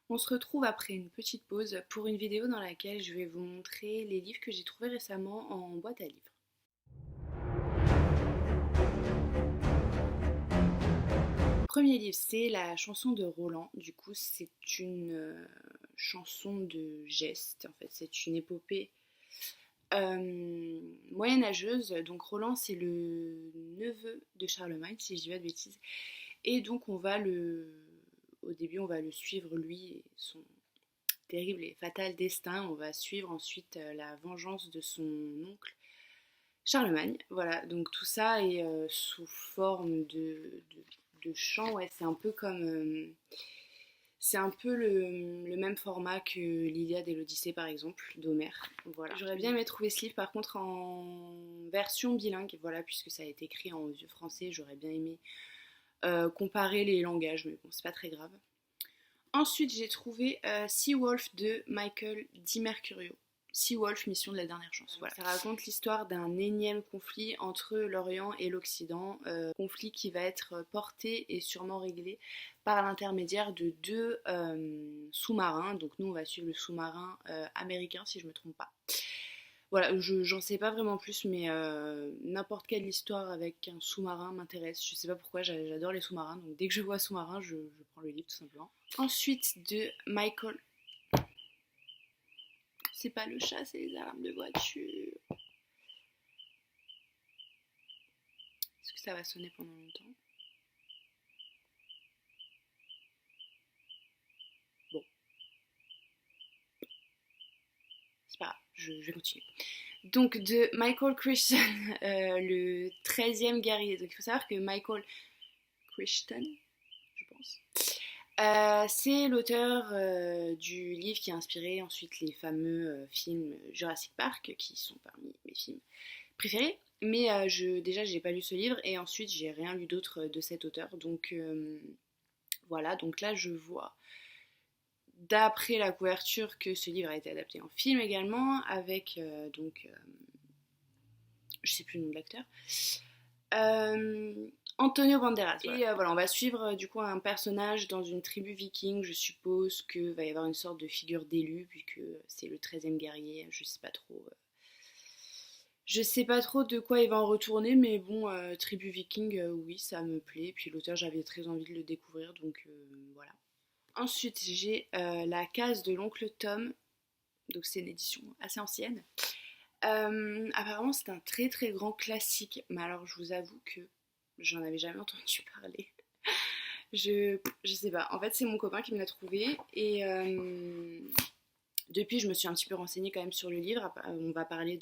On se retrouve après une petite pause pour une vidéo dans laquelle je vais vous montrer les livres que j'ai trouvés récemment en boîte à livres. Le premier livre, c'est la chanson de Roland. Du coup, c'est une chanson de geste. En fait, c'est une épopée moyenâgeuse. Donc Roland, c'est le neveu de Charlemagne, si je dis pas de bêtises. Et donc au début, on va le suivre lui et son terrible et fatal destin. On va suivre ensuite la vengeance de son oncle Charlemagne. Voilà, donc tout ça est sous forme de chant. Ouais, c'est un peu le même format que l'Iliade et l'Odyssée par exemple d'Homère. Voilà. J'aurais bien aimé trouver ce livre par contre en version bilingue, voilà, puisque ça a été écrit en vieux français. J'aurais bien aimé comparer les langages, mais bon, c'est pas très grave. Ensuite, j'ai trouvé Seawolf de Michael DiMercurio. Seawolf, Mission de la dernière chance. Voilà. Ça raconte l'histoire d'un énième conflit entre l'Orient et l'Occident. Conflit qui va être porté et sûrement réglé par l'intermédiaire de deux sous-marins. Donc nous, on va suivre le sous-marin américain, si je ne me trompe pas. Voilà, j'en sais pas vraiment plus, mais n'importe quelle histoire avec un sous-marin m'intéresse. Je sais pas pourquoi, j'adore les sous-marins, donc dès que je vois sous-marin, je prends le livre tout simplement. Ensuite, de Michael. C'est pas le chat, c'est les alarmes de voiture. Est-ce que ça va sonner pendant longtemps? Bon, c'est pas grave, je vais continuer. Donc de Michael Crichton, le 13e guerrier. Donc il faut savoir que Michael Crichton, je pense, c'est l'auteur du livre qui a inspiré ensuite les fameux films Jurassic Park, qui sont parmi mes films préférés. Mais déjà, j'ai pas lu ce livre et ensuite, j'ai rien lu d'autre de cet auteur. Donc voilà, donc là, je vois d'après la couverture que ce livre a été adapté en film également, avec je sais plus le nom de l'acteur. Antonio Banderas. Voilà. Et voilà, on va suivre du coup un personnage dans une tribu viking. Je suppose que va y avoir une sorte de figure d'élu, puisque c'est le 13e guerrier. Je sais pas trop. Je sais pas trop de quoi il va en retourner, mais bon, tribu viking, oui, ça me plaît. Puis l'auteur, j'avais très envie de le découvrir, donc voilà. Ensuite, j'ai La case de l'oncle Tom. Donc c'est une édition assez ancienne. Apparemment, c'est un très très grand classique, mais alors je vous avoue que j'en avais jamais entendu parler. Je sais pas. En fait, c'est mon copain qui me l'a trouvé et depuis, je me suis un petit peu renseignée quand même sur le livre. On va parler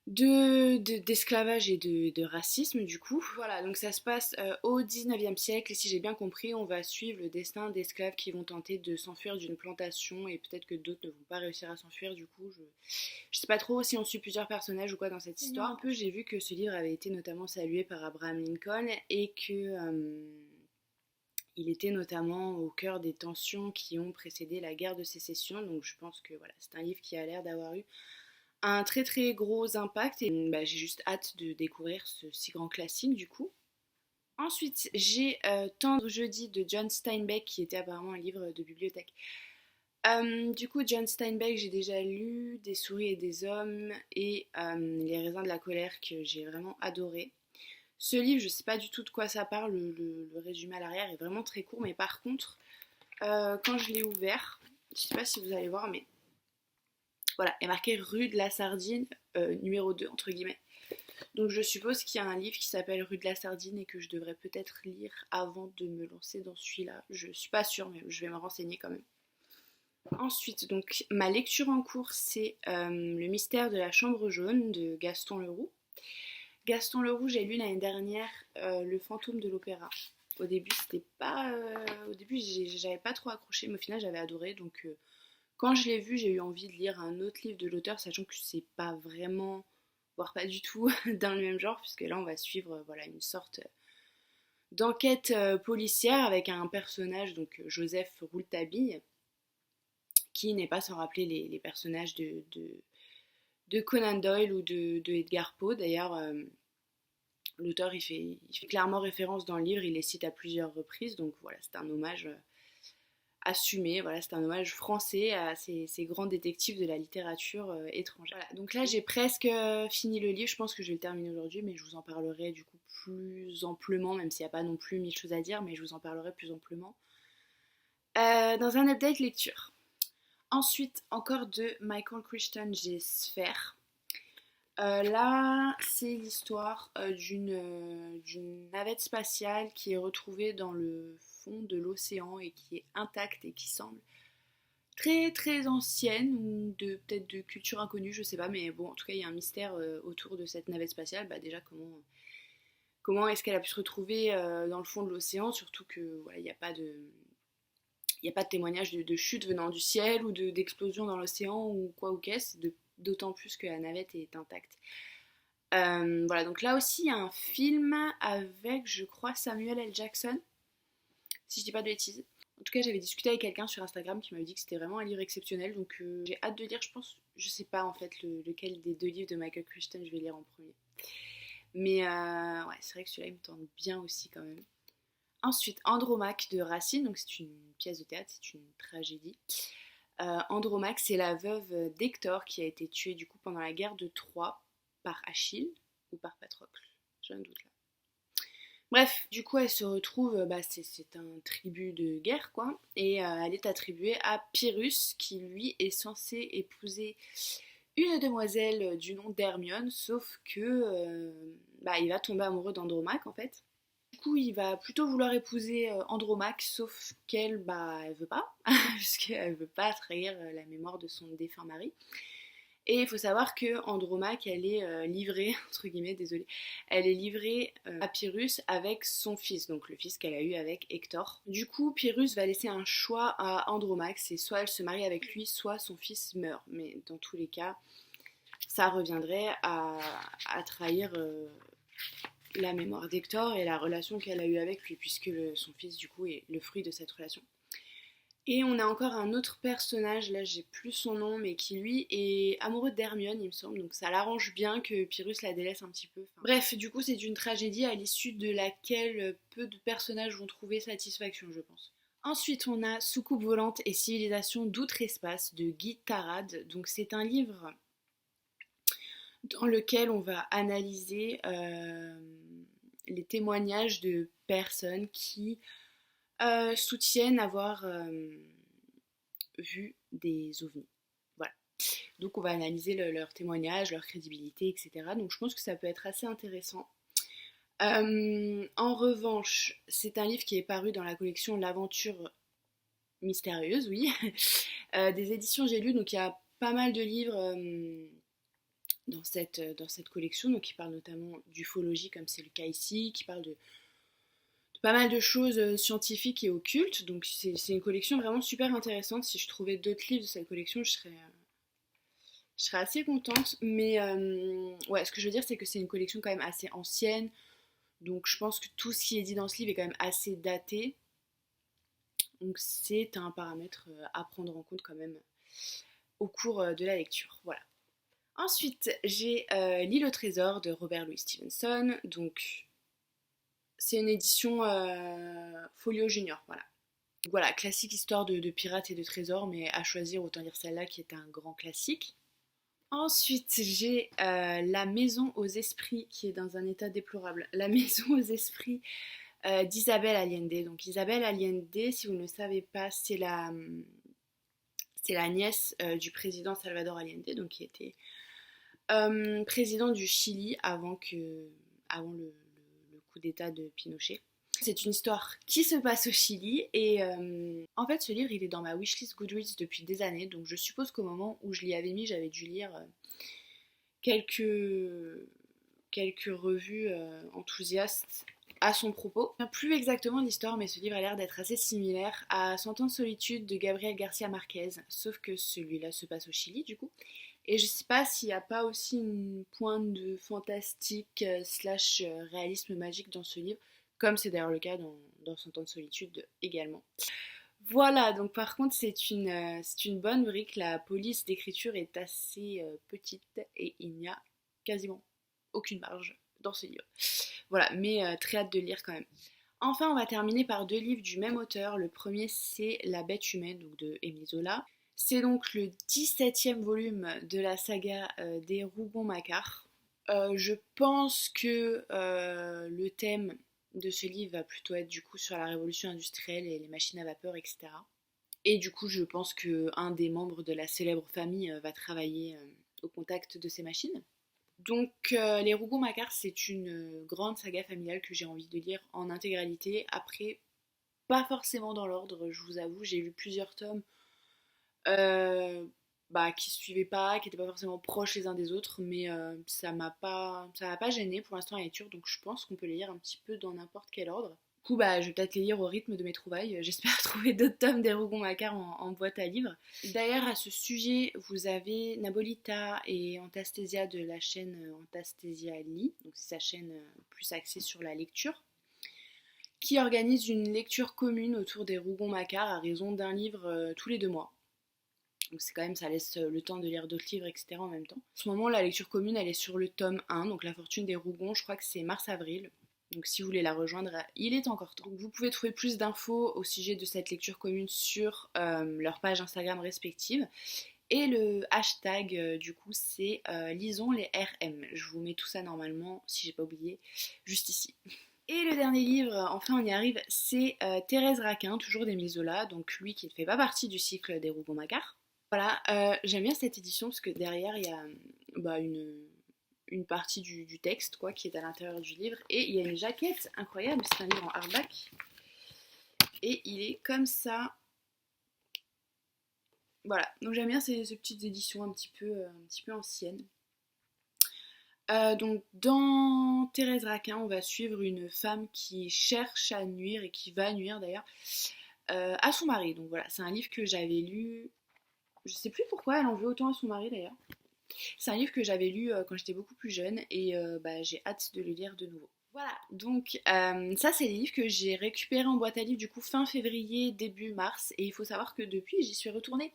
d'esclavage et de racisme du coup. Voilà, donc ça se passe au 19e siècle et si j'ai bien compris, on va suivre le destin d'esclaves qui vont tenter de s'enfuir d'une plantation et peut-être que d'autres ne vont pas réussir à s'enfuir. Du coup, je sais pas trop si on suit plusieurs personnages ou quoi dans cette histoire. Un peu, j'ai vu que ce livre avait été notamment salué par Abraham Lincoln et que il était notamment au cœur des tensions qui ont précédé la guerre de sécession. Donc je pense que voilà, c'est un livre qui a l'air d'avoir eu un très très gros impact et j'ai juste hâte de découvrir ce si grand classique du coup. Ensuite, j'ai Tendre jeudi de John Steinbeck qui était apparemment un livre de bibliothèque. Du coup, John Steinbeck, j'ai déjà lu Des souris et des hommes et Les raisins de la colère que j'ai vraiment adoré. Ce livre, je sais pas du tout de quoi ça parle, le résumé à l'arrière est vraiment très court, mais par contre, quand je l'ai ouvert, je sais pas si vous allez voir, mais voilà, est marqué rue de la Sardine, numéro 2, entre guillemets. Donc je suppose qu'il y a un livre qui s'appelle Rue de la Sardine et que je devrais peut-être lire avant de me lancer dans celui-là. Je suis pas sûre, mais je vais me renseigner quand même. Ensuite, donc ma lecture en cours, c'est Le mystère de la chambre jaune de Gaston Leroux. Gaston Leroux, j'ai lu l'année dernière Le fantôme de l'opéra. Au début, c'était pas. Au début, j'avais pas trop accroché, mais au final, j'avais adoré. Donc, quand je l'ai vu, j'ai eu envie de lire un autre livre de l'auteur, sachant que c'est pas vraiment, voire pas du tout, dans le même genre, puisque là, on va suivre voilà, une sorte d'enquête policière avec un personnage, donc Joseph Rouletabille, qui n'est pas sans rappeler les personnages de Conan Doyle ou de Edgar Poe. D'ailleurs, l'auteur il fait clairement référence dans le livre, il les cite à plusieurs reprises, donc voilà, c'est un hommage assumé. Voilà, c'est un hommage français à ces grands détectives de la littérature étrangère. Voilà, donc là j'ai presque fini le livre, je pense que je vais le terminer aujourd'hui, mais je vous en parlerai du coup plus amplement, même s'il n'y a pas non plus 1000 choses à dire, mais je vous en parlerai plus amplement. Dans un update lecture. Ensuite, encore de Michael Crichton, j'ai Sphère. Là, c'est l'histoire d'une navette spatiale qui est retrouvée dans le fond de l'océan et qui est intacte et qui semble très très ancienne ou peut-être de culture inconnue, je sais pas, mais bon, en tout cas, il y a un mystère autour de cette navette spatiale. Bah, déjà, comment est-ce qu'elle a pu se retrouver dans le fond de l'océan, surtout que voilà, il n'y a pas de témoignage de chute venant du ciel ou d'explosion dans l'océan ou quoi ou qu'est-ce, d'autant plus que la navette est intacte. Voilà, donc là aussi il y a un film avec, je crois, Samuel L. Jackson, si je dis pas de bêtises. En tout cas, j'avais discuté avec quelqu'un sur Instagram qui m'avait dit que c'était vraiment un livre exceptionnel, donc j'ai hâte de lire, je pense, je sais pas en fait lequel des 2 livres de Michael Crichton je vais lire en premier. Mais ouais, c'est vrai que celui-là il me tente bien aussi quand même. Ensuite, Andromaque de Racine, donc c'est une pièce de théâtre, c'est une tragédie. Andromaque, c'est la veuve d'Hector qui a été tuée du coup pendant la guerre de Troie par Achille ou par Patrocle, j'ai un doute là. Bref, du coup elle se retrouve, c'est un tribut de guerre quoi, et elle est attribuée à Pyrrhus qui lui est censé épouser une demoiselle du nom d'Hermione, sauf que il va tomber amoureux d'Andromaque en fait. Du coup, il va plutôt vouloir épouser Andromaque, sauf qu'elle, elle veut pas, puisqu'elle veut pas trahir la mémoire de son défunt mari. Et il faut savoir que Andromaque, elle est livrée, entre guillemets, désolée, elle est livrée à Pyrrhus avec son fils, donc le fils qu'elle a eu avec Hector. Du coup, Pyrrhus va laisser un choix à Andromaque, c'est soit elle se marie avec lui, soit son fils meurt. Mais dans tous les cas, ça reviendrait à trahir la mémoire d'Hector et la relation qu'elle a eue avec lui, puisque son fils, du coup, est le fruit de cette relation. Et on a encore un autre personnage, là j'ai plus son nom, mais qui lui est amoureux d'Hermione, il me semble, donc ça l'arrange bien que Pyrrhus la délaisse un petit peu. Enfin, bref, du coup c'est une tragédie à l'issue de laquelle peu de personnages vont trouver satisfaction, je pense. Ensuite, on a Soucoupe volante et civilisation d'outre-espace de Guy Tarade. Donc c'est un livre dans lequel on va analyser les témoignages de personnes qui soutiennent avoir vu des ovnis. Voilà. Donc on va analyser leurs témoignages, leur crédibilité, etc. Donc je pense que ça peut être assez intéressant. En revanche, c'est un livre qui est paru dans la collection L'aventure mystérieuse, oui, des éditions J'ai lu. Donc il y a pas mal de livres dans cette collection, donc qui parlent notamment d'ufologie, comme c'est le cas ici, qui parlent de pas mal de choses scientifiques et occultes. Donc c'est une collection vraiment super intéressante. Si je trouvais d'autres livres de cette collection, je serais assez contente. Mais ouais, ce que je veux dire, c'est que c'est une collection quand même assez ancienne. Donc je pense que tout ce qui est dit dans ce livre est quand même assez daté. Donc c'est un paramètre à prendre en compte quand même au cours de la lecture. Voilà. Ensuite, j'ai L'île au trésor de Robert Louis Stevenson. Donc c'est une édition Folio Junior, voilà. Donc voilà, classique histoire de pirates et de trésors, mais à choisir, autant lire celle-là qui est un grand classique. Ensuite, j'ai La maison aux esprits, qui est dans un état déplorable. La maison aux esprits d'Isabelle Allende. Donc Isabelle Allende, si vous ne le savez pas, c'est la nièce du président Salvador Allende, donc qui était président du Chili avant le coup d'état de Pinochet. C'est une histoire qui se passe au Chili et en fait ce livre il est dans ma wishlist Goodreads depuis des années, donc je suppose qu'au moment où je l'y avais mis j'avais dû lire quelques revues enthousiastes à son propos. Plus exactement l'histoire, mais ce livre a l'air d'être assez similaire à Cent ans de solitude de Gabriel Garcia Marquez, sauf que celui-là se passe au Chili du coup. Et je sais pas s'il n'y a pas aussi une pointe de fantastique slash réalisme magique dans ce livre, comme c'est d'ailleurs le cas dans Cent ans de solitude également. Voilà, donc par contre c'est une bonne brique, la police d'écriture est assez petite et il n'y a quasiment aucune marge dans ce livre. Voilà, mais très hâte de lire quand même. Enfin, on va terminer par 2 livres du même auteur. Le premier, c'est La Bête humaine, donc de Émile Zola. C'est donc le 17e volume de la saga des Rougon-Macquart. Je pense que le thème de ce livre va plutôt être du coup sur la révolution industrielle et les machines à vapeur, etc. Et du coup, je pense qu'un des membres de la célèbre famille va travailler au contact de ces machines. Donc, les Rougon-Macquart, c'est une grande saga familiale que j'ai envie de lire en intégralité. Après, pas forcément dans l'ordre, je vous avoue, j'ai lu plusieurs tomes euh, qui se suivaient pas, qui n'étaient pas forcément proches les uns des autres, mais ça m'a pas gêné pour l'instant la lecture, donc je pense qu'on peut les lire un petit peu dans n'importe quel ordre. Du coup, je vais peut-être les lire au rythme de mes trouvailles. J'espère trouver d'autres tomes des Rougon-Macquart en boîte à livres. D'ailleurs, à ce sujet, vous avez Nabolita et Antastasia de la chaîne Antastasia Lee, donc c'est sa chaîne plus axée sur la lecture, qui organise une lecture commune autour des Rougon-Macquart à raison d'un livre tous les 2 mois. Donc c'est quand même, ça laisse le temps de lire d'autres livres, etc. en même temps. En ce moment, la lecture commune, elle est sur le tome 1, donc La fortune des Rougon, je crois que c'est mars-avril. Donc si vous voulez la rejoindre, il est encore temps. Donc, vous pouvez trouver plus d'infos au sujet de cette lecture commune sur leur page Instagram respective. Et le hashtag, du coup, c'est lisons les RM. Je vous mets tout ça normalement, si j'ai pas oublié, juste ici. Et le dernier livre, enfin on y arrive, c'est Thérèse Raquin, toujours d'Émile Zola, donc lui qui ne fait pas partie du cycle des Rougon-Macquart. Voilà, j'aime bien cette édition parce que derrière il y a une partie du texte quoi, qui est à l'intérieur du livre et il y a une jaquette incroyable, c'est un livre en hardback et il est comme ça. Voilà, donc j'aime bien ces petites éditions un petit peu anciennes. Donc dans Thérèse Raquin, on va suivre une femme qui cherche à nuire et qui va nuire d'ailleurs à son mari. Donc voilà, c'est un livre que j'avais lu. Je sais plus pourquoi elle en veut autant à son mari d'ailleurs. C'est un livre que j'avais lu quand j'étais beaucoup plus jeune et j'ai hâte de le lire de nouveau. Voilà, donc ça c'est les livres que j'ai récupérés en boîte à livres du coup fin février, début mars et il faut savoir que depuis j'y suis retournée.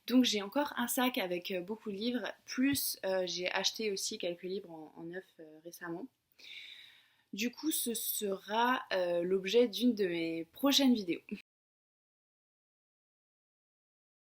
Donc j'ai encore un sac avec beaucoup de livres, plus j'ai acheté aussi quelques livres en neuf récemment. Du coup ce sera l'objet d'une de mes prochaines vidéos.